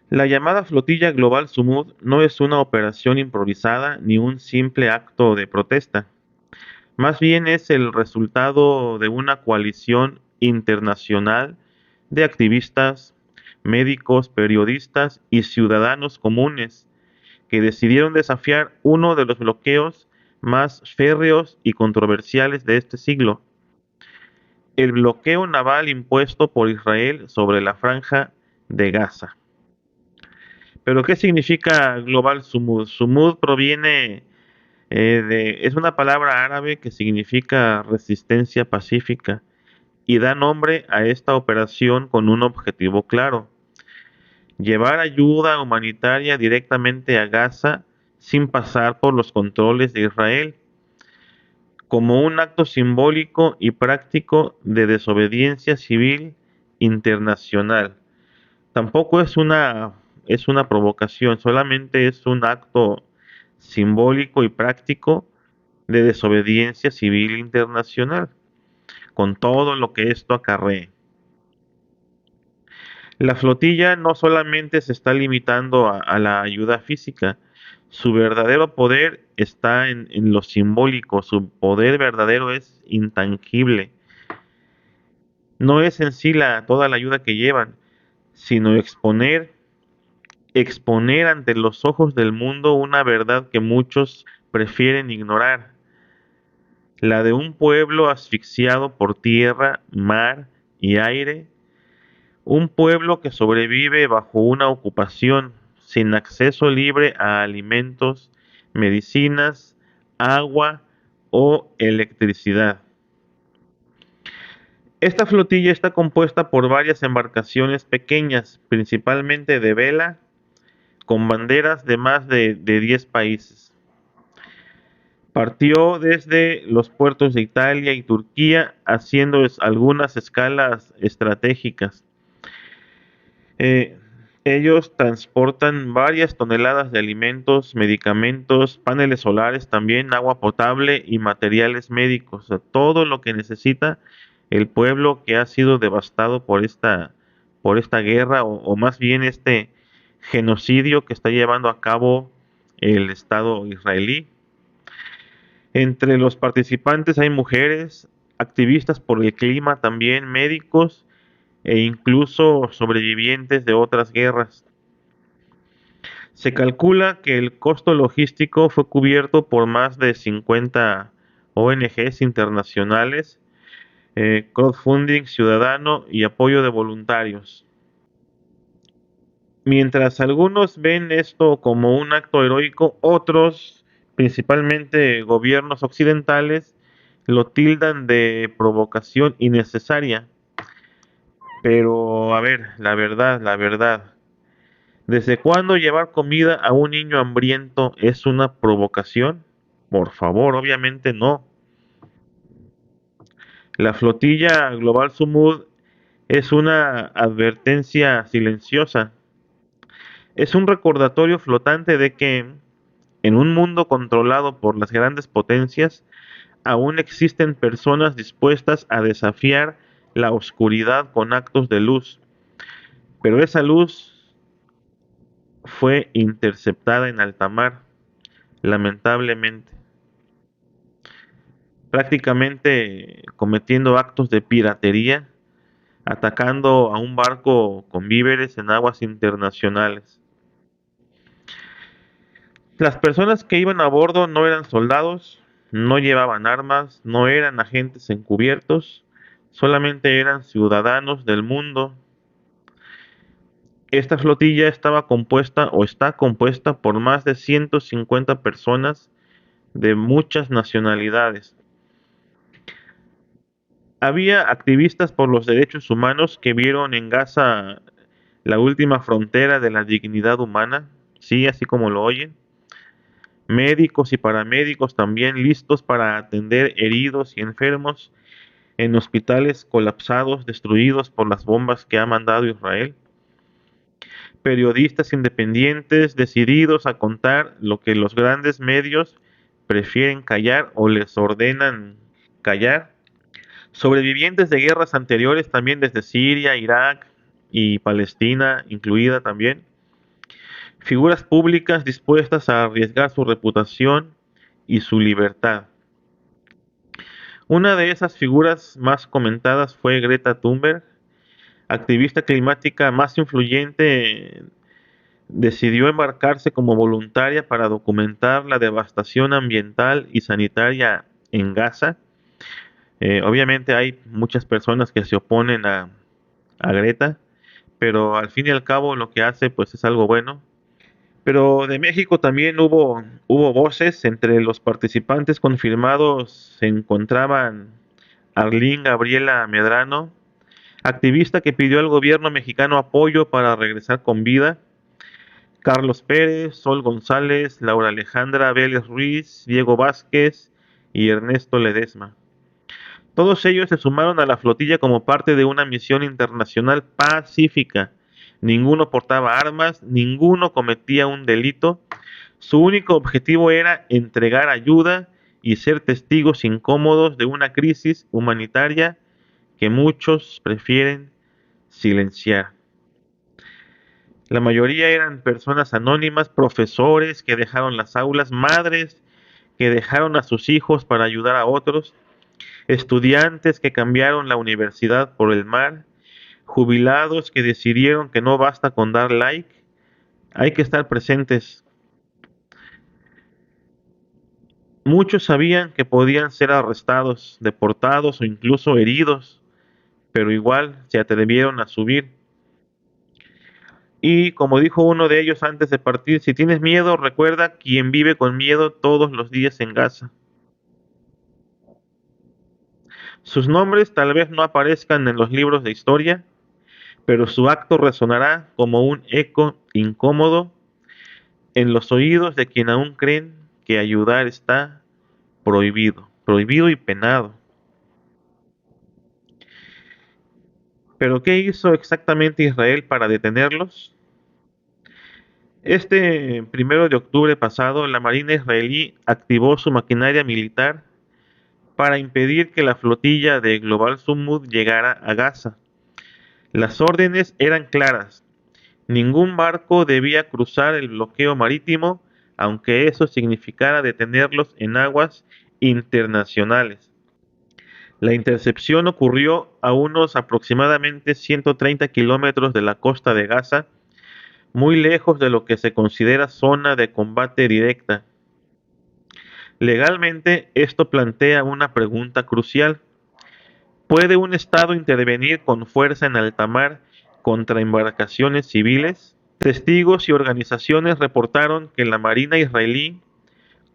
La llamada Flotilla Global Sumud no es una operación improvisada ni un simple acto de protesta. Más bien es el resultado de una coalición internacional de activistas, médicos, periodistas y ciudadanos comunes que decidieron desafiar uno de los bloqueos más férreos y controversiales de este siglo, el bloqueo naval impuesto por Israel sobre la franja de Gaza. Pero ¿qué significa Global Sumud? Sumud proviene es una palabra árabe que significa resistencia pacífica y da nombre a esta operación con un objetivo claro: llevar ayuda humanitaria directamente a Gaza sin pasar por los controles de Israel, como un acto simbólico y práctico de desobediencia civil internacional. Tampoco es una provocación, solamente es un acto simbólico y práctico de desobediencia civil internacional, con todo lo que esto acarree. La flotilla no solamente se está limitando a la ayuda física, su verdadero poder está en lo simbólico, su poder verdadero es intangible. No es en sí toda la ayuda que llevan, sino exponer ante los ojos del mundo una verdad que muchos prefieren ignorar, la de un pueblo asfixiado por tierra, mar y aire, un pueblo que sobrevive bajo una ocupación, sin acceso libre a alimentos, medicinas, agua o electricidad. Esta flotilla está compuesta por varias embarcaciones pequeñas, principalmente de vela, con banderas de más de 10 países. Partió desde los puertos de Italia y Turquía, haciendo algunas escalas estratégicas. Eh, Ellos transportan varias toneladas de alimentos, medicamentos, paneles solares, también agua potable y materiales médicos, o sea, todo lo que necesita el pueblo que ha sido devastado por esta guerra o más bien este genocidio que está llevando a cabo el Estado israelí. Entre los participantes hay mujeres, activistas por el clima, también médicos e incluso sobrevivientes de otras guerras. Se calcula que el costo logístico fue cubierto por más de 50 ONGs internacionales, crowdfunding ciudadano y apoyo de voluntarios. Mientras algunos ven esto como un acto heroico, otros, principalmente gobiernos occidentales, lo tildan de provocación innecesaria. Pero, a ver, la verdad, ¿desde cuándo llevar comida a un niño hambriento es una provocación? Por favor, obviamente no. La flotilla Global Sumud es una advertencia silenciosa. Es un recordatorio flotante de que en un mundo controlado por las grandes potencias, aún existen personas dispuestas a desafiar la oscuridad con actos de luz. Pero esa luz fue interceptada en alta mar, lamentablemente, prácticamente cometiendo actos de piratería, atacando a un barco con víveres en aguas internacionales. Las personas que iban a bordo no eran soldados, no llevaban armas, no eran agentes encubiertos, solamente eran ciudadanos del mundo. Esta flotilla estaba compuesta o está compuesta por más de 150 personas de muchas nacionalidades. Había activistas por los derechos humanos que vieron en Gaza la última frontera de la dignidad humana, sí, así como lo oyen. Médicos y paramédicos también listos para atender heridos y enfermos en hospitales colapsados, destruidos por las bombas que ha mandado Israel. Periodistas independientes decididos a contar lo que los grandes medios prefieren callar o les ordenan callar. Sobrevivientes de guerras anteriores también desde Siria, Irak y Palestina incluida también. figuras públicas dispuestas a arriesgar su reputación y su libertad. Una de esas figuras más comentadas fue Greta Thunberg, activista climática más influyente. Decidió embarcarse como voluntaria para documentar la devastación ambiental y sanitaria en Gaza. Obviamente hay muchas personas que se oponen a Greta, pero al fin y al cabo lo que hace pues es algo bueno. Pero de México también hubo voces. Entre los participantes confirmados se encontraban Arlín Gabriela Medrano, activista que pidió al gobierno mexicano apoyo para regresar con vida; Carlos Pérez, Sol González, Laura Alejandra Vélez Ruiz, Diego Vázquez y Ernesto Ledesma. Todos ellos se sumaron a la flotilla como parte de una misión internacional pacífica. Ninguno portaba armas, ninguno cometía un delito. Su único objetivo era entregar ayuda y ser testigos incómodos de una crisis humanitaria que muchos prefieren silenciar. La mayoría eran personas anónimas, profesores que dejaron las aulas, madres que dejaron a sus hijos para ayudar a otros, estudiantes que cambiaron la universidad por el mar, jubilados que decidieron que no basta con dar like, hay que estar presentes. Muchos sabían que podían ser arrestados, deportados o incluso heridos, pero igual se atrevieron a subir. Y como dijo uno de ellos antes de partir, si tienes miedo, recuerda quien vive con miedo todos los días en Gaza. Sus nombres tal vez no aparezcan en los libros de historia, pero su acto resonará como un eco incómodo en los oídos de quien aún creen que ayudar está prohibido, prohibido y penado. ¿Pero qué hizo exactamente Israel para detenerlos? Este 1 de octubre pasado, la Marina israelí activó su maquinaria militar para impedir que la flotilla de Global Summit llegara a Gaza. Las órdenes eran claras: ningún barco debía cruzar el bloqueo marítimo, aunque eso significara detenerlos en aguas internacionales. La intercepción ocurrió a unos aproximadamente 130 kilómetros de la costa de Gaza, muy lejos de lo que se considera zona de combate directa. Legalmente, esto plantea una pregunta crucial: ¿puede un Estado intervenir con fuerza en alta mar contra embarcaciones civiles? Testigos y organizaciones reportaron que la Marina israelí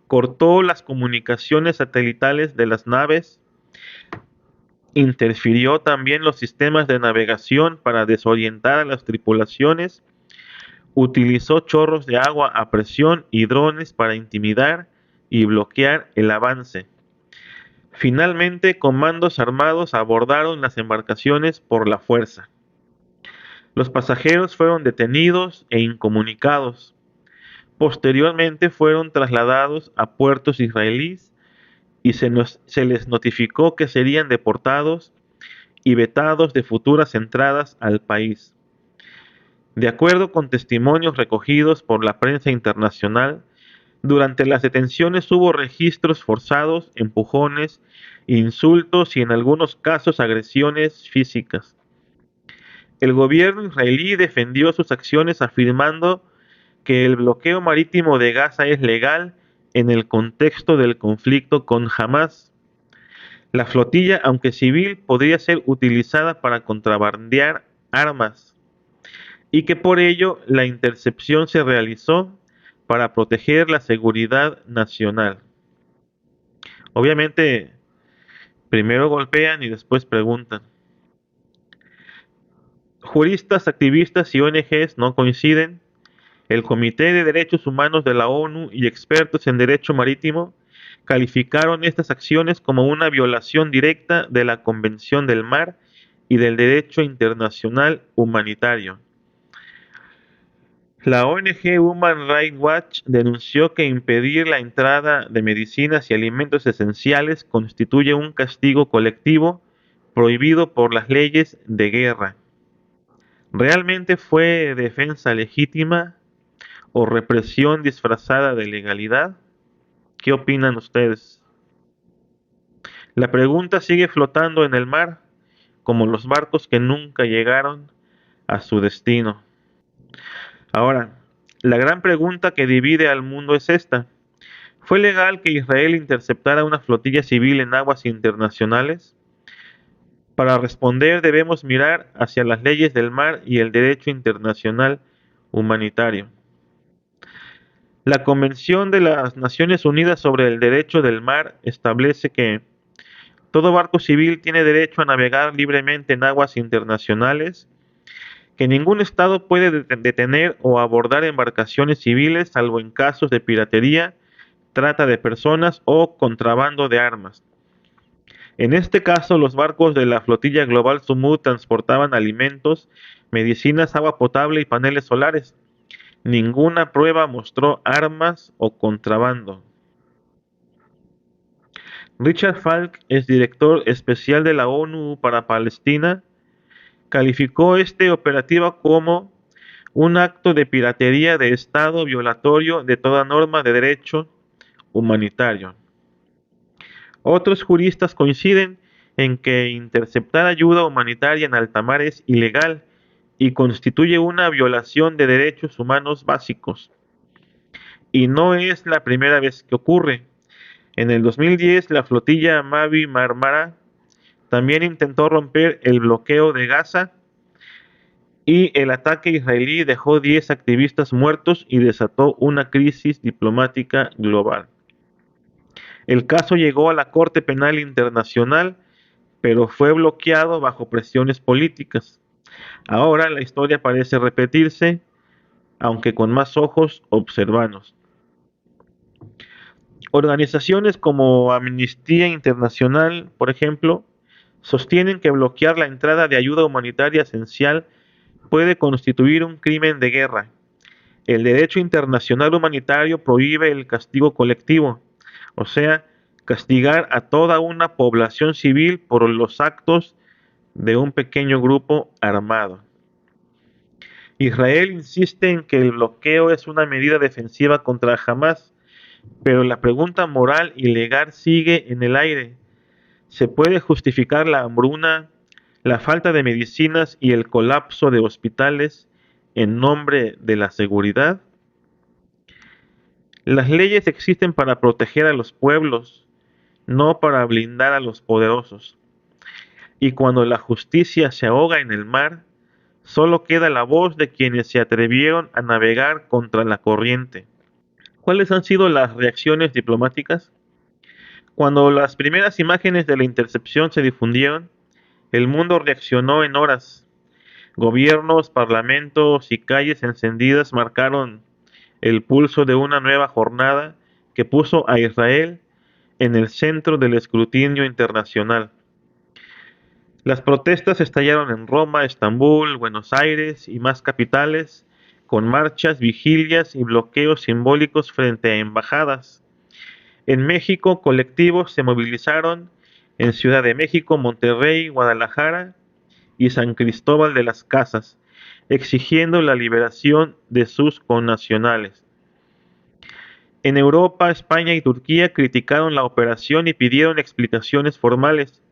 cortó las comunicaciones satelitales de las naves, interfirió también los sistemas de navegación para desorientar a las tripulaciones, utilizó chorros de agua a presión y drones para intimidar y bloquear el avance. Finalmente, comandos armados abordaron las embarcaciones por la fuerza. Los pasajeros fueron detenidos e incomunicados. Posteriormente fueron trasladados a puertos israelíes y se les notificó que serían deportados y vetados de futuras entradas al país. De acuerdo con testimonios recogidos por la prensa internacional, durante las detenciones hubo registros forzados, empujones, insultos y en algunos casos agresiones físicas. El gobierno israelí defendió sus acciones afirmando que el bloqueo marítimo de Gaza es legal en el contexto del conflicto con Hamás. La flotilla, aunque civil, podría ser utilizada para contrabandear armas y que por ello la intercepción se realizó para proteger la seguridad nacional. Obviamente, primero golpean y después preguntan. Juristas, activistas y ONGs no coinciden. El Comité de Derechos Humanos de la ONU y expertos en derecho marítimo calificaron estas acciones como una violación directa de la Convención del Mar y del derecho internacional humanitario. La ONG Human Rights Watch denunció que impedir la entrada de medicinas y alimentos esenciales constituye un castigo colectivo prohibido por las leyes de guerra. ¿Realmente fue defensa legítima o represión disfrazada de legalidad? ¿Qué opinan ustedes? La pregunta sigue flotando en el mar, como los barcos que nunca llegaron a su destino. Ahora, la gran pregunta que divide al mundo es esta. ¿Fue legal que Israel interceptara una flotilla civil en aguas internacionales? Para responder debemos mirar hacia las leyes del mar y el derecho internacional humanitario. La Convención de las Naciones Unidas sobre el Derecho del Mar establece que todo barco civil tiene derecho a navegar libremente en aguas internacionales, que ningún Estado puede detener o abordar embarcaciones civiles salvo en casos de piratería, trata de personas o contrabando de armas. En este caso, los barcos de la flotilla global Sumud transportaban alimentos, medicinas, agua potable y paneles solares. Ninguna prueba mostró armas o contrabando. Richard Falk, es director especial de la ONU para Palestina, calificó este operativo como un acto de piratería de Estado violatorio de toda norma de derecho humanitario. Otros juristas coinciden en que interceptar ayuda humanitaria en alta mar es ilegal y constituye una violación de derechos humanos básicos. Y no es la primera vez que ocurre. En el 2010, la flotilla Mavi Marmara también intentó romper el bloqueo de Gaza y el ataque israelí dejó 10 activistas muertos y desató una crisis diplomática global. El caso llegó a la Corte Penal Internacional, pero fue bloqueado bajo presiones políticas. Ahora la historia parece repetirse, aunque con más ojos observanos. Organizaciones como Amnistía Internacional, por ejemplo, sostienen que bloquear la entrada de ayuda humanitaria esencial puede constituir un crimen de guerra. El derecho internacional humanitario prohíbe el castigo colectivo, o sea, castigar a toda una población civil por los actos de un pequeño grupo armado. Israel insiste en que el bloqueo es una medida defensiva contra Hamas, pero la pregunta moral y legal sigue en el aire. ¿Se puede justificar la hambruna, la falta de medicinas y el colapso de hospitales en nombre de la seguridad? Las leyes existen para proteger a los pueblos, no para blindar a los poderosos. Y cuando la justicia se ahoga en el mar, solo queda la voz de quienes se atrevieron a navegar contra la corriente. ¿Cuáles han sido las reacciones diplomáticas? Cuando las primeras imágenes de la intercepción se difundieron, el mundo reaccionó en horas. Gobiernos, parlamentos y calles encendidas marcaron el pulso de una nueva jornada que puso a Israel en el centro del escrutinio internacional. Las protestas estallaron en Roma, Estambul, Buenos Aires y más capitales, con marchas, vigilias y bloqueos simbólicos frente a embajadas. En México, colectivos se movilizaron en Ciudad de México, Monterrey, Guadalajara y San Cristóbal de las Casas, exigiendo la liberación de sus connacionales. En Europa, España y Turquía criticaron la operación y pidieron explicaciones formales.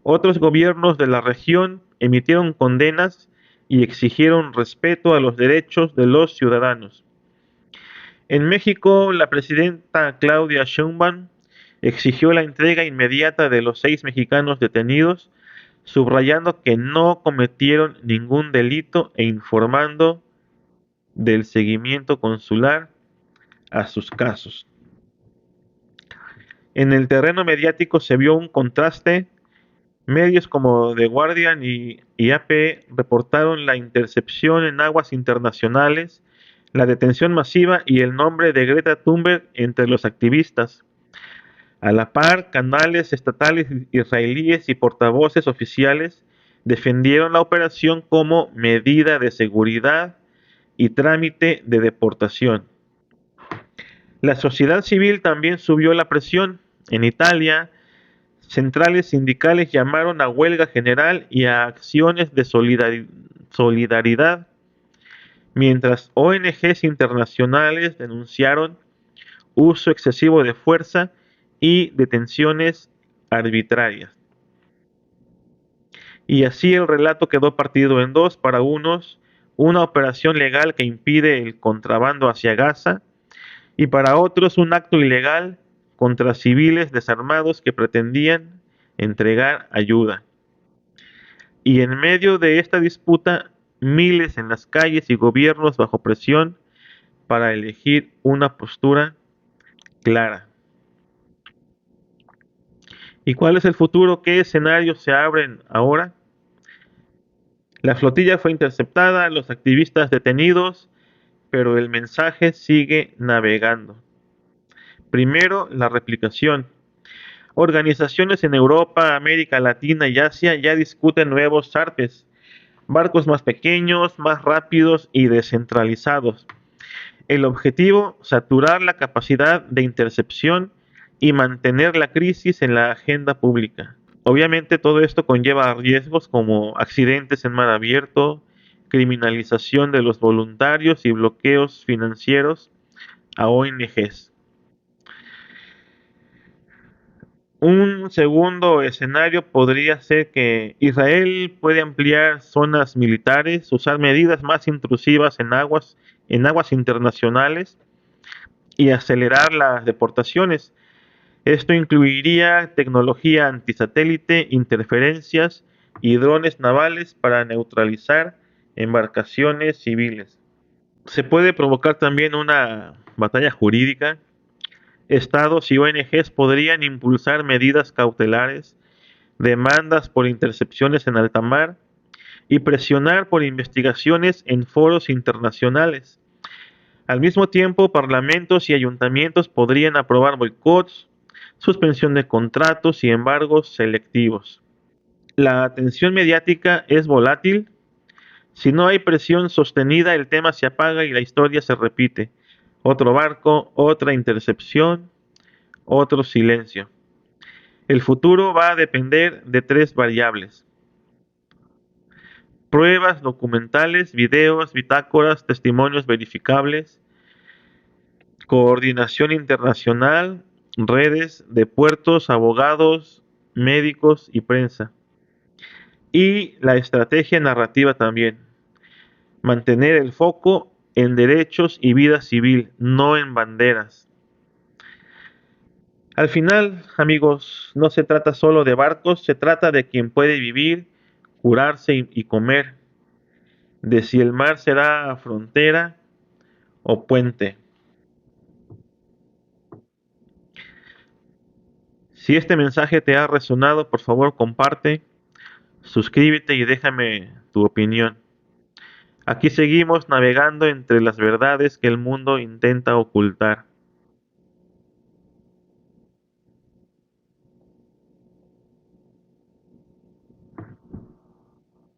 Otros gobiernos de la región emitieron condenas y exigieron respeto a los derechos de los ciudadanos. En México, la presidenta Claudia Sheinbaum exigió la entrega inmediata de los 6 mexicanos detenidos, subrayando que no cometieron ningún delito e informando del seguimiento consular a sus casos. En el terreno mediático se vio un contraste. Medios como The Guardian y AP reportaron la intercepción en aguas internacionales, la detención masiva y el nombre de Greta Thunberg entre los activistas. A la par, canales estatales israelíes y portavoces oficiales defendieron la operación como medida de seguridad y trámite de deportación. La sociedad civil también subió la presión. En Italia, centrales sindicales llamaron a huelga general y a acciones de solidaridad. mientras ONGs internacionales denunciaron uso excesivo de fuerza y detenciones arbitrarias. Y así el relato quedó partido en dos: para unos, una operación legal que impide el contrabando hacia Gaza, y para otros, un acto ilegal contra civiles desarmados que pretendían entregar ayuda. Y en medio de esta disputa, miles en las calles y gobiernos bajo presión para elegir una postura clara. ¿Y cuál es el futuro? ¿Qué escenarios se abren ahora? La flotilla fue interceptada, los activistas detenidos, pero el mensaje sigue navegando. Primero, la replicación. Organizaciones en Europa, América Latina y Asia ya discuten nuevos zarpes, barcos más pequeños, más rápidos y descentralizados. El objetivo: saturar la capacidad de intercepción y mantener la crisis en la agenda pública. Obviamente todo esto conlleva riesgos como accidentes en mar abierto, criminalización de los voluntarios y bloqueos financieros a ONGs. Un segundo escenario podría ser que Israel puede ampliar zonas militares, usar medidas más intrusivas en aguas internacionales y acelerar las deportaciones. Esto incluiría tecnología antisatélite, interferencias y drones navales para neutralizar embarcaciones civiles. Se puede provocar también una batalla jurídica. Estados y ONGs podrían impulsar medidas cautelares, demandas por intercepciones en alta mar y presionar por investigaciones en foros internacionales. Al mismo tiempo, parlamentos y ayuntamientos podrían aprobar boicots, suspensión de contratos y embargos selectivos. La atención mediática es volátil. Si no hay presión sostenida, el tema se apaga y la historia se repite. Otro barco, otra intercepción, otro silencio. El futuro va a depender de tres variables: pruebas documentales, videos, bitácoras, testimonios verificables, coordinación internacional, redes de puertos, abogados, médicos y prensa. Y la estrategia narrativa también: mantener el foco en derechos y vida civil, no en banderas. Al final, amigos, no se trata solo de barcos, se trata de quien puede vivir, curarse y comer, de si el mar será frontera o puente. Si este mensaje te ha resonado, por favor comparte, suscríbete y déjame tu opinión. Aquí seguimos navegando entre las verdades que el mundo intenta ocultar.